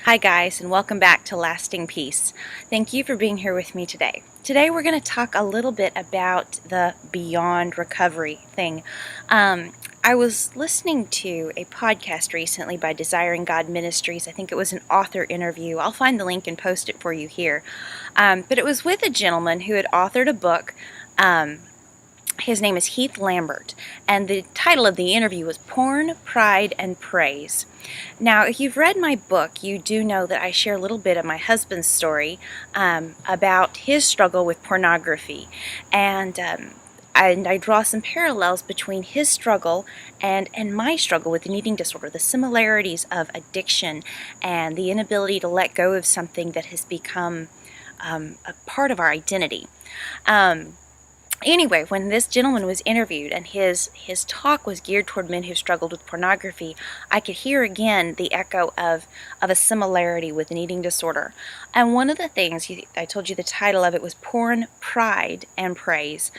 Hi guys, and welcome back to Lasting Peace. Thank you for being here with me today. Today we're going to talk a little bit about the beyond recovery thing. I was listening to a podcast recently by Desiring God Ministries. I think it was an author interview. I'll find the link and post it for you here. But it was with a gentleman who had authored a book. His name is Heath Lambert, and the title of the interview was Porn, Pride, and Praise. Now, if you've read my book, you do know that I share a little bit of my husband's story about his struggle with pornography, and I draw some parallels between his struggle and my struggle with an eating disorder, the similarities of addiction and the inability to let go of something that has become a part of our identity. Anyway, when this gentleman was interviewed and his talk was geared toward men who struggled with pornography, I could hear again the echo of a similarity with an eating disorder. And one of the things, I told you the title of it was Porn, Pride, and Praise.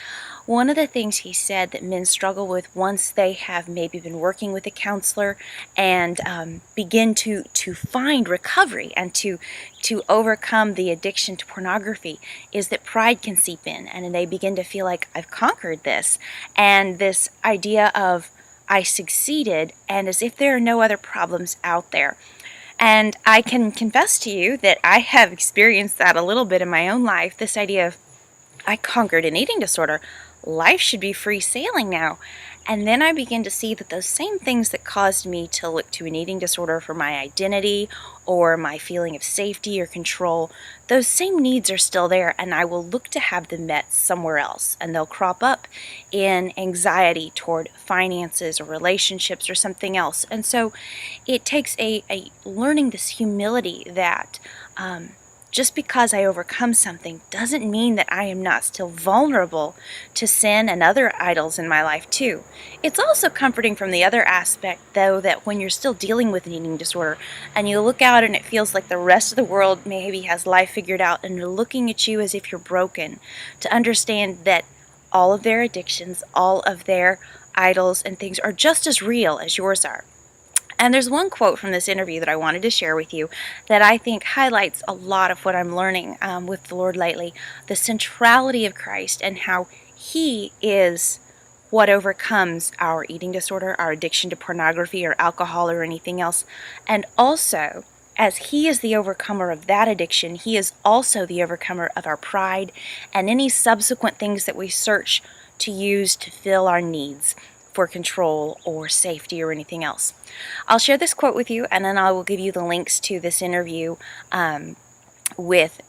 One of the things he said that men struggle with once they have maybe been working with a counselor and begin to find recovery and to overcome the addiction to pornography is that pride can seep in, and they begin to feel like, I've conquered this, and this idea of I succeeded, and as if there are no other problems out there. And I can confess to you that I have experienced that a little bit in my own life, this idea of I conquered an eating disorder. Life should be free sailing now. And then I begin to see that those same things that caused me to look to an eating disorder for my identity or my feeling of safety or control, those same needs are still there, and I will look to have them met somewhere else. And they'll crop up in anxiety toward finances or relationships or something else. And so it takes a learning this humility that just because I overcome something doesn't mean that I am not still vulnerable to sin and other idols in my life too. It's also comforting from the other aspect, though, that when you're still dealing with an eating disorder and you look out and it feels like the rest of the world maybe has life figured out and they're looking at you as if you're broken, to understand that all of their addictions, all of their idols and things are just as real as yours are. And there's one quote from this interview that I wanted to share with you that I think highlights a lot of what I'm learning with the Lord lately, the centrality of Christ and how He is what overcomes our eating disorder, our addiction to pornography or alcohol or anything else. And also, as He is the overcomer of that addiction, He is also the overcomer of our pride and any subsequent things that we search to use to fill our needs for control or safety or anything else. I'll share this quote with you, and then I will give you the links to this interview with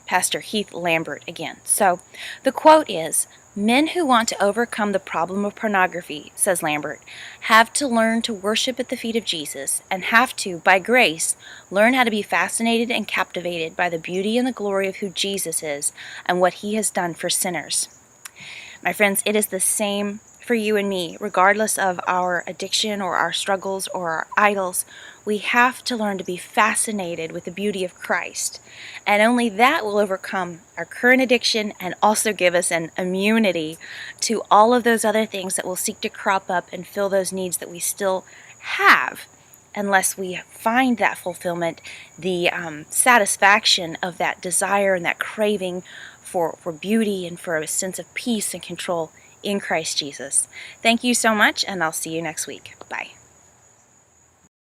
Pastor Heath Lambert again. So the quote is, "Men who want to overcome the problem of pornography," says Lambert, "have to learn to worship at the feet of Jesus and have to, by grace, learn how to be fascinated and captivated by the beauty and the glory of who Jesus is and what He has done for sinners." My friends, it is the same for you and me, regardless of our addiction or our struggles or our idols. We have to learn to be fascinated with the beauty of Christ. And only that will overcome our current addiction and also give us an immunity to all of those other things that will seek to crop up and fill those needs that we still have, unless we find that fulfillment, the satisfaction of that desire and that craving for beauty and for a sense of peace and control in Christ Jesus. Thank you so much, and I'll see you next week. Bye.